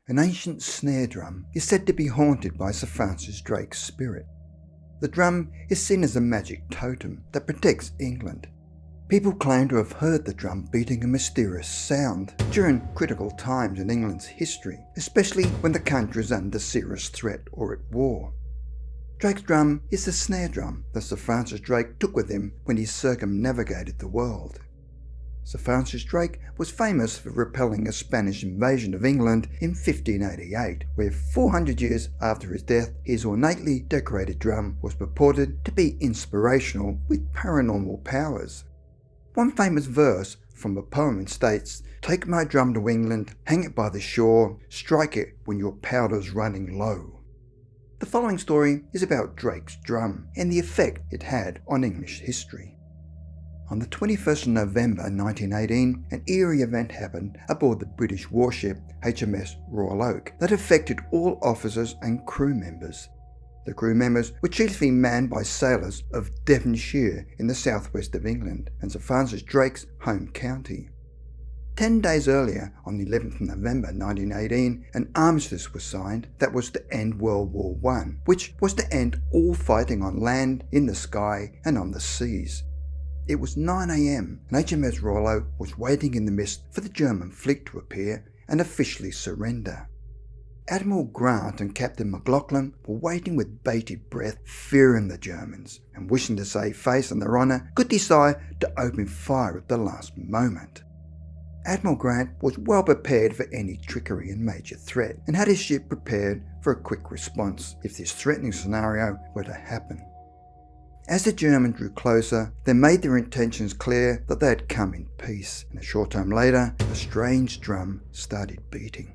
An ancient snare drum is said to be haunted by Sir Francis Drake's spirit. The drum is seen as a magic totem that protects England. People claim to have heard the drum beating a mysterious sound during critical times in England's history, especially when the country is under serious threat or at war. Drake's drum is the snare drum that Sir Francis Drake took with him when he circumnavigated the world. Sir Francis Drake was famous for repelling a Spanish invasion of England in 1588, where 400 years after his death, his ornately decorated drum was purported to be inspirational with paranormal powers. One famous verse from a poem states, "Take my drum to England, hang it by the shore, strike it when your powder's running low." The following story is about Drake's drum and the effect it had on English history. On the 21st of November 1918, an eerie event happened aboard the British warship HMS Royal Oak that affected all officers and crew members. The crew members were chiefly manned by sailors of Devonshire in the southwest of England and Sir Francis Drake's home county. 10 days earlier, on the 11th of November 1918, an armistice was signed that was to end World War I, which was to end all fighting on land, in the sky and on the seas. It was 9 a.m. and HMS Royal Oak was waiting in the mist for the German fleet to appear and officially surrender. Admiral Grant and Captain McLaughlin were waiting with bated breath, fearing the Germans, and wishing to save face and their honour, could decide to open fire at the last moment. Admiral Grant was well prepared for any trickery and major threat, and had his ship prepared for a quick response if this threatening scenario were to happen. As the Germans drew closer, they made their intentions clear that they had come in peace, and a short time later, a strange drum started beating.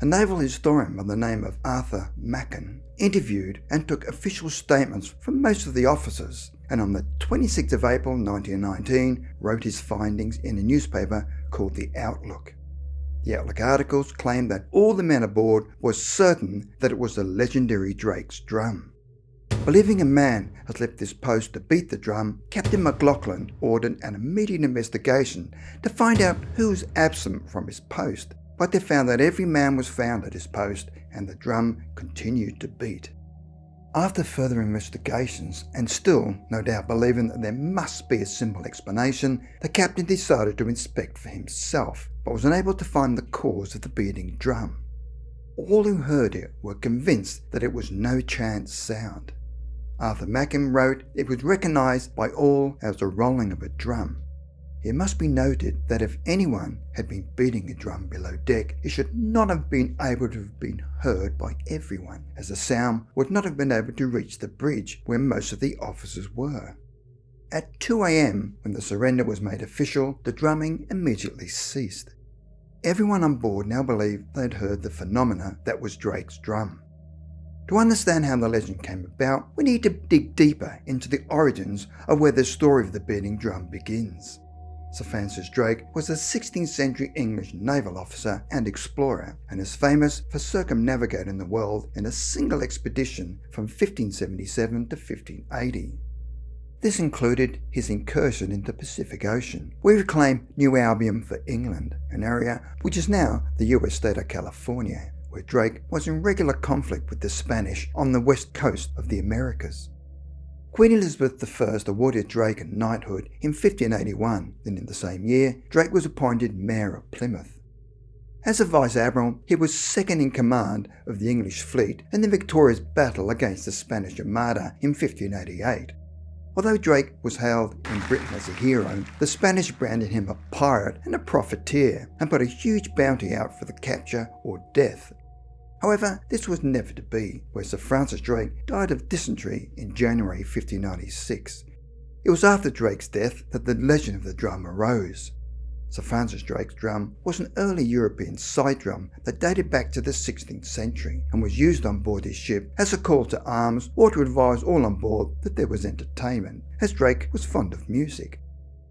A naval historian by the name of Arthur Machen interviewed and took official statements from most of the officers, and on the 26th of April 1919 wrote his findings in a newspaper called The Outlook. The Outlook articles claimed that all the men aboard were certain that it was the legendary Drake's drum. Believing a man had left this post to beat the drum, Captain McLaughlin ordered an immediate investigation to find out who was absent from his post, but they found that every man was found at his post and the drum continued to beat. After further investigations, and still no doubt believing that there must be a simple explanation, the captain decided to inspect for himself, but was unable to find the cause of the beating drum. All who heard it were convinced that it was no chance sound. Arthur Machen wrote it was recognised by all as the rolling of a drum. It must be noted that if anyone had been beating a drum below deck, it should not have been able to have been heard by everyone, as the sound would not have been able to reach the bridge where most of the officers were. At 2 a.m, when the surrender was made official, the drumming immediately ceased. Everyone on board now believed they had heard the phenomena that was Drake's drum. To understand how the legend came about, we need to dig deeper into the origins of where the story of the beating drum begins. Sir Francis Drake was a 16th century English naval officer and explorer, and is famous for circumnavigating the world in a single expedition from 1577 to 1580. This included his incursion into the Pacific Ocean, where he claimed New Albion for England, an area which is now the US state of California, where Drake was in regular conflict with the Spanish on the west coast of the Americas. Queen Elizabeth I awarded Drake a knighthood in 1581, then in the same year, Drake was appointed Mayor of Plymouth. As a Vice Admiral, he was second in command of the English fleet in the victorious battle against the Spanish Armada in 1588. Although Drake was hailed in Britain as a hero, the Spanish branded him a pirate and a profiteer, and put a huge bounty out for the capture or death. However, this was never to be, where Sir Francis Drake died of dysentery in January 1596. It was after Drake's death that the legend of the drum arose. Sir Francis Drake's drum was an early European side drum that dated back to the 16th century and was used on board his ship as a call to arms or to advise all on board that there was entertainment, as Drake was fond of music.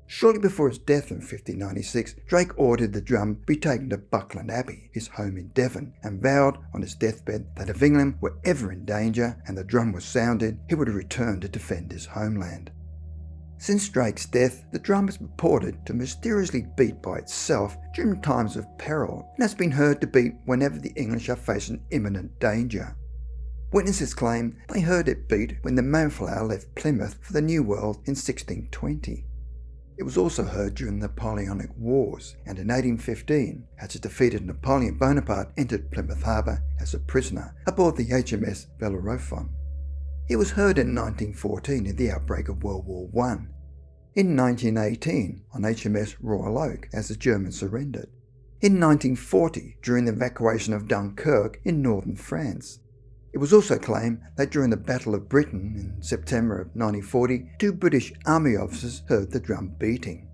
Shortly before his death in 1596, Drake ordered the drum be taken to Buckland Abbey, his home in Devon, and vowed on his deathbed that if England were ever in danger and the drum was sounded, he would return to defend his homeland. Since Drake's death, the drum is purported to mysteriously beat by itself during times of peril and has been heard to beat whenever the English are facing imminent danger. Witnesses claim they heard it beat when the Mayflower left Plymouth for the New World in 1620. It was also heard during the Napoleonic Wars, and in 1815, as a defeated Napoleon Bonaparte entered Plymouth Harbour as a prisoner aboard the HMS Bellerophon. It was heard in 1914 in the outbreak of World War I, in 1918 on HMS Royal Oak as the Germans surrendered, in 1940 during the evacuation of Dunkirk in northern France. It was also claimed that during the Battle of Britain in September of 1940, 2 British Army officers heard the drum beating.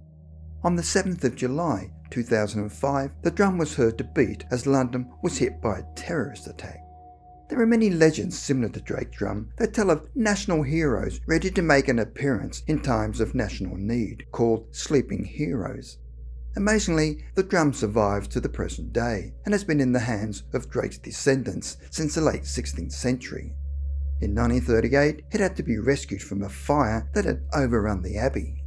On the 7th of July 2005, the drum was heard to beat as London was hit by a terrorist attack. There are many legends similar to Drake's drum that tell of national heroes ready to make an appearance in times of national need, called sleeping heroes. Amazingly, the drum survives to the present day and has been in the hands of Drake's descendants since the late 16th century. In 1938, it had to be rescued from a fire that had overrun the abbey.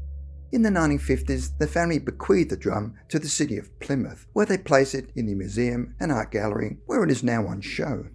In the 1950s, the family bequeathed the drum to the city of Plymouth, where they place it in the museum and art gallery where it is now on show.